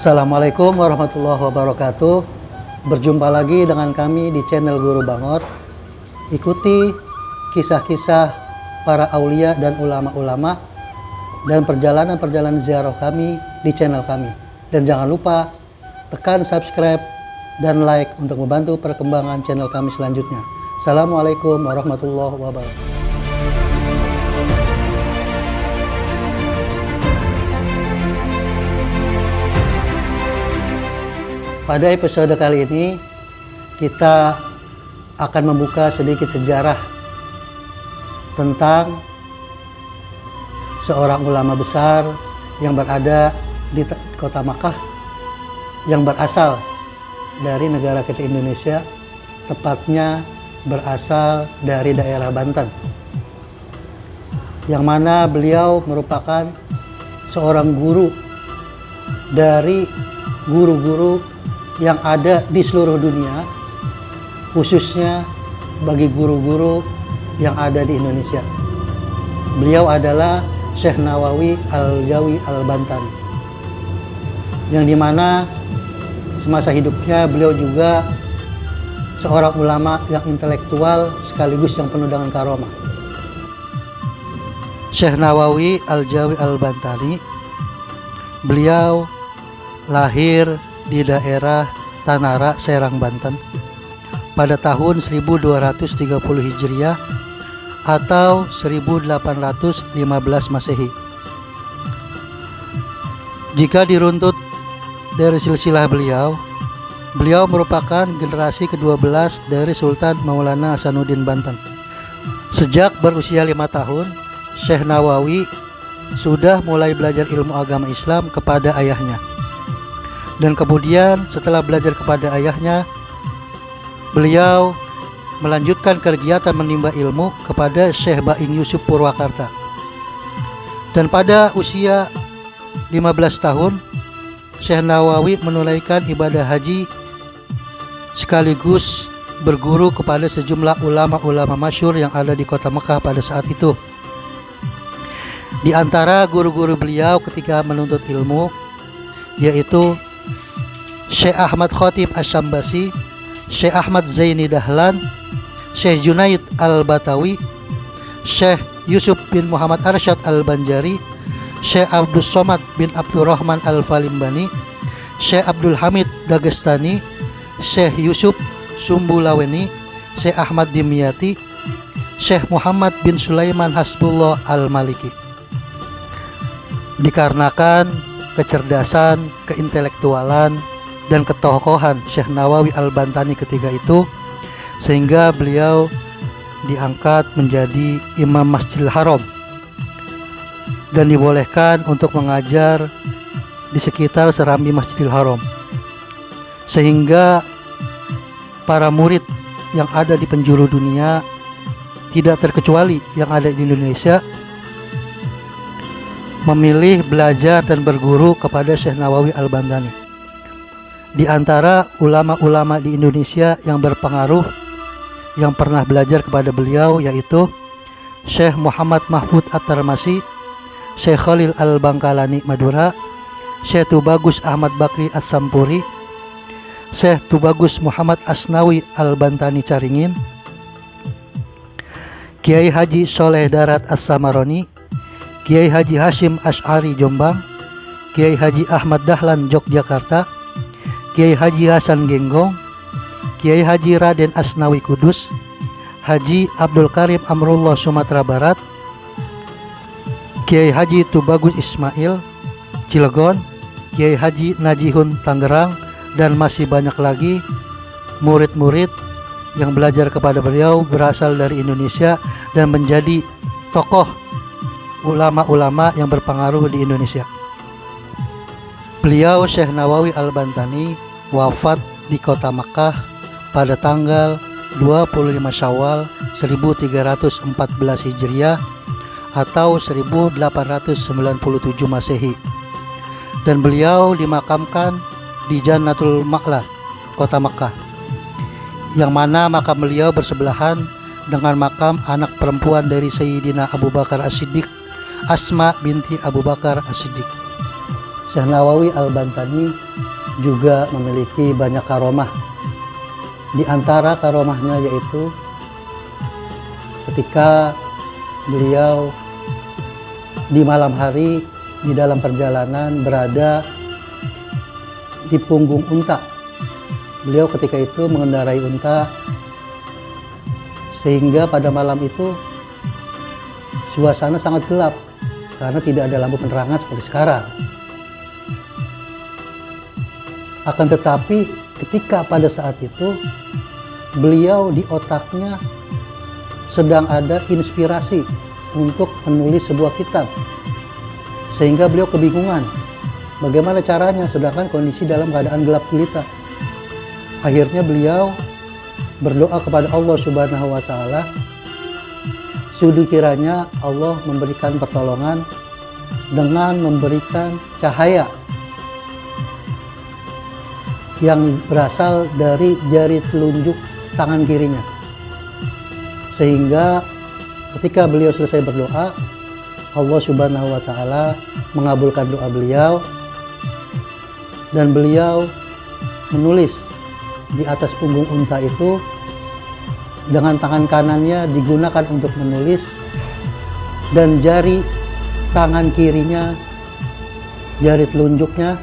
Assalamualaikum warahmatullahi wabarakatuh. Berjumpa lagi dengan kami di channel Guru Bangor. Ikuti kisah-kisah para aulia dan ulama-ulama dan perjalanan-perjalanan ziarah kami di channel kami. Dan jangan lupa tekan subscribe dan like untuk membantu perkembangan channel kami selanjutnya. Assalamualaikum warahmatullahi wabarakatuh. Pada episode kali ini kita akan membuka sedikit sejarah tentang seorang ulama besar yang berada di kota Makkah yang berasal dari negara kita Indonesia, tepatnya berasal dari daerah Banten, yang mana beliau merupakan seorang guru dari guru-guru yang ada di seluruh dunia, khususnya bagi guru-guru yang ada di Indonesia. Beliau adalah Syekh Nawawi Al-Jawi Al-Bantani, yang dimana semasa hidupnya beliau juga seorang ulama yang intelektual sekaligus yang penuh dengan karomah. Syekh Nawawi Al-Jawi Al-Bantani, beliau lahir di daerah Tanara, Serang, Banten pada tahun 1230 Hijriah atau 1815 Masehi. Jika diruntut dari silsilah beliau merupakan generasi ke-12 dari Sultan Maulana Hasanuddin Banten. Sejak berusia 5 tahun, Syekh Nawawi sudah mulai belajar ilmu agama Islam kepada ayahnya. Dan kemudian setelah belajar kepada ayahnya, beliau melanjutkan kegiatan menimba ilmu kepada Syekh Ba'in Yusuf Purwakarta. Dan pada usia 15 tahun, Syekh Nawawi menunaikan ibadah haji sekaligus berguru kepada sejumlah ulama-ulama masyhur yang ada di kota Mekah pada saat itu. Di antara guru-guru beliau ketika menuntut ilmu yaitu Syekh Ahmad Khatib Asy-Syambasi, Syekh Ahmad Zaini Dahlan, Syekh Junaid Al-Batawi, Syekh Yusuf bin Muhammad Arsyad Al-Banjari, Syekh Abdus Somad bin Abdurrahman Al-Falimbani, Syekh Abdul Hamid Dagestani, Syekh Yusuf Sumbulaweni, Syekh Ahmad Dimyati, Syekh Muhammad bin Sulaiman Hasbullah Al-Maliki. Dikarenakan kecerdasan, keintelektualan, dan ketokohan Syekh Nawawi Al-Bantani ketika itu, sehingga beliau diangkat menjadi Imam Masjidil Haram dan dibolehkan untuk mengajar di sekitar serambi Masjidil Haram, sehingga para murid yang ada di penjuru dunia, tidak terkecuali yang ada di Indonesia, memilih belajar dan berguru kepada Syekh Nawawi Al-Bantani. Di antara ulama-ulama di Indonesia yang berpengaruh yang pernah belajar kepada beliau yaitu Syekh Muhammad Mahfud At-Tarmasi, Syekh Khalil Al-Bangkalani Madura, Syekh Tubagus Ahmad Bakri As-Sampuri, Syekh Tubagus Muhammad Asnawi Al-Bantani Caringin, Kiai Haji Soleh Darat As-Samaroni, Kiai Haji Hashim Asy'ari Jombang, Kiai Haji Ahmad Dahlan Yogyakarta, Kiai Haji Hasan Genggong, Kiai Haji Raden Asnawi Kudus, Haji Abdul Karim Amrullah Sumatera Barat, Kiai Haji Tubagus Ismail Cilegon, Kiai Haji Najihun Tangerang, dan masih banyak lagi murid-murid yang belajar kepada beliau berasal dari Indonesia dan menjadi tokoh ulama-ulama yang berpengaruh di Indonesia. Beliau Syekh Nawawi Al-Bantani wafat di kota Makkah pada tanggal 25 Syawal 1314 Hijriah atau 1897 Masehi. Dan beliau dimakamkan di Jannatul Ma'la, kota Makkah, yang mana makam beliau bersebelahan dengan makam anak perempuan dari Sayyidina Abu Bakar As-Siddiq, Asma binti Abu Bakar As-Siddiq. Syekh Nawawi Al-Bantani juga memiliki banyak karomah. Di antara karomahnya yaitu ketika beliau di malam hari di dalam perjalanan berada di punggung unta. Beliau ketika itu mengendarai unta, sehingga pada malam itu suasana sangat gelap karena tidak ada lampu penerangan seperti sekarang. Akan tetapi ketika pada saat itu beliau di otaknya sedang ada inspirasi untuk menulis sebuah kitab, sehingga beliau kebingungan bagaimana caranya sedangkan kondisi dalam keadaan gelap gulita. Akhirnya beliau berdoa kepada Allah Subhanahu wa Ta'ala, sudi kiranya Allah memberikan pertolongan dengan memberikan cahaya yang berasal dari jari telunjuk tangan kirinya, sehingga ketika beliau selesai berdoa, Allah Subhanahu wa Ta'ala mengabulkan doa beliau dan beliau menulis di atas punggung unta itu dengan tangan kanannya digunakan untuk menulis dan jari tangan kirinya, jari telunjuknya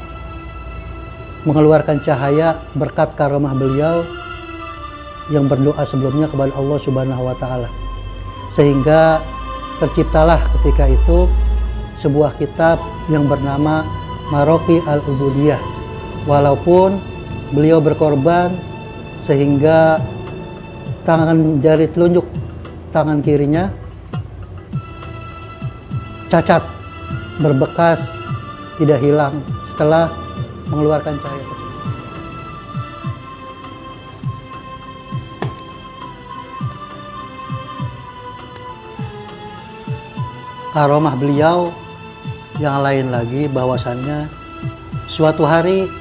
mengeluarkan cahaya berkat karomah beliau yang berdoa sebelumnya kepada Allah Subhanahu wa Ta'ala, sehingga terciptalah ketika itu sebuah kitab yang bernama Maraqi al-Ubudiyah. Walaupun beliau berkorban sehingga tangan jari telunjuk tangan kirinya cacat, berbekas, tidak hilang setelah mengeluarkan cahaya tersebut. Karomah beliau yang lain lagi bahwasannya suatu hari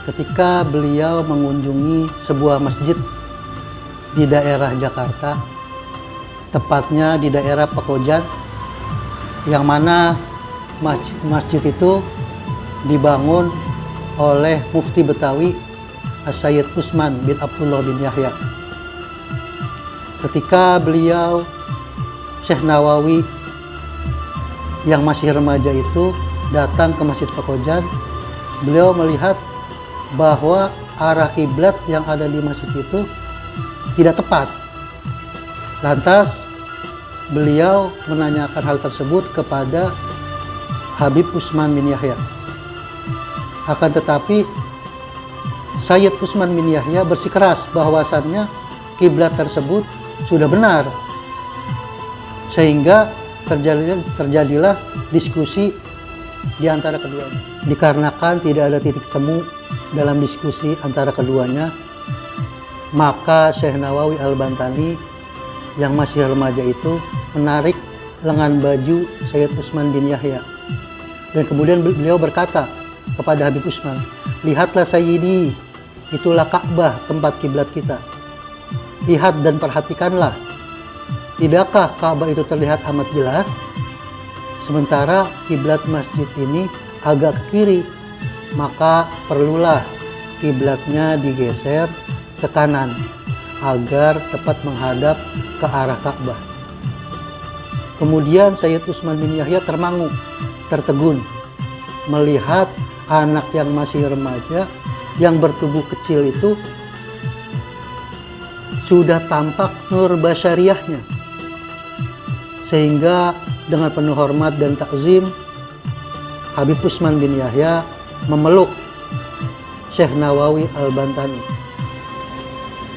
ketika beliau mengunjungi sebuah masjid di daerah Jakarta, tepatnya di daerah Pekojan, yang mana masjid itu dibangun oleh Mufti Betawi As-Sayyid Utsman bin Abdullah bin Yahya. Ketika beliau Syekh Nawawi yang masih remaja itu datang ke Masjid Pekojan, beliau melihat bahwa arah kiblat yang ada di masjid itu tidak tepat. Lantas beliau menanyakan hal tersebut kepada Habib Utsman bin Yahya. Akan tetapi Sayyid Utsman bin Yahya bersikeras bahwasannya kiblat tersebut sudah benar, sehingga terjadilah diskusi di antara keduanya. Dikarenakan tidak ada titik temu dalam diskusi antara keduanya, maka Syekh Nawawi Al-Bantani yang masih remaja itu menarik lengan baju Sayyid Utsman bin Yahya, dan kemudian beliau berkata kepada Habib Utsman, "Lihatlah Sayyidi, itulah Ka'bah, tempat kiblat kita. Lihat dan perhatikanlah. Tidakkah Ka'bah itu terlihat amat jelas? Sementara kiblat masjid ini agak ke kiri, maka perlulah kiblatnya digeser ke kanan agar tepat menghadap ke arah Ka'bah." Kemudian Sayyid Utsman bin Yahya termangu, tertegun melihat anak yang masih remaja yang bertubuh kecil itu sudah tampak nur basyariahnya, sehingga dengan penuh hormat dan takzim Habib Utsman bin Yahya memeluk Syekh Nawawi Al-Bantani,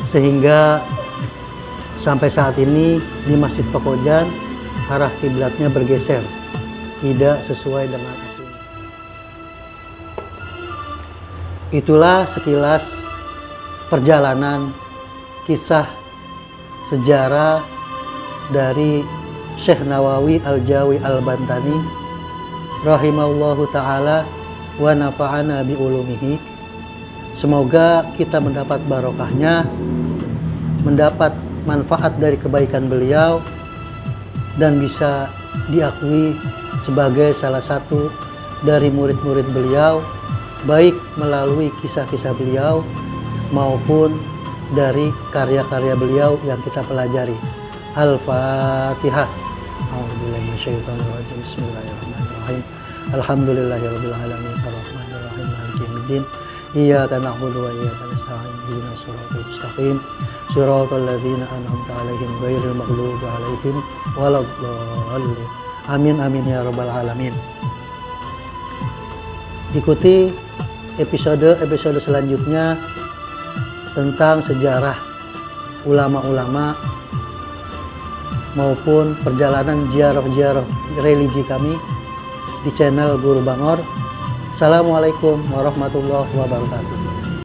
sehingga sampai saat ini di Masjid Pekojan arah kiblatnya bergeser, tidak sesuai dengan aslinya. Itulah sekilas perjalanan kisah sejarah dari Syekh Nawawi Al-Jawi Al-Bantani rahimahullahu ta'ala wa nafa'ana bi ulumihi. Semoga kita mendapat barokahnya, mendapat manfaat dari kebaikan beliau, dan bisa diakui sebagai salah satu dari murid-murid beliau, baik melalui kisah-kisah beliau maupun dari karya-karya beliau yang kita pelajari. Al-Fatihah. A'udzubillahi minasyaitonir rajim. Bismillahirrahmanirrahim. Alhamdulillahirabbil alamin arrahmanir rahim maliki yaumiddin. Iyyaka na'budu wa iyyaka nasta'in. Ihdinas siratal mustaqim. Shiratal ladzina an'amta 'alaihim ghairil maghdubi 'alaihim waladdallin. Amin amin ya rabbal alamin. Ikuti episode selanjutnya tentang sejarah ulama-ulama maupun perjalanan ziarah-ziarah religi kami di channel Guru Bangor. Assalamualaikum warahmatullahi wabarakatuh.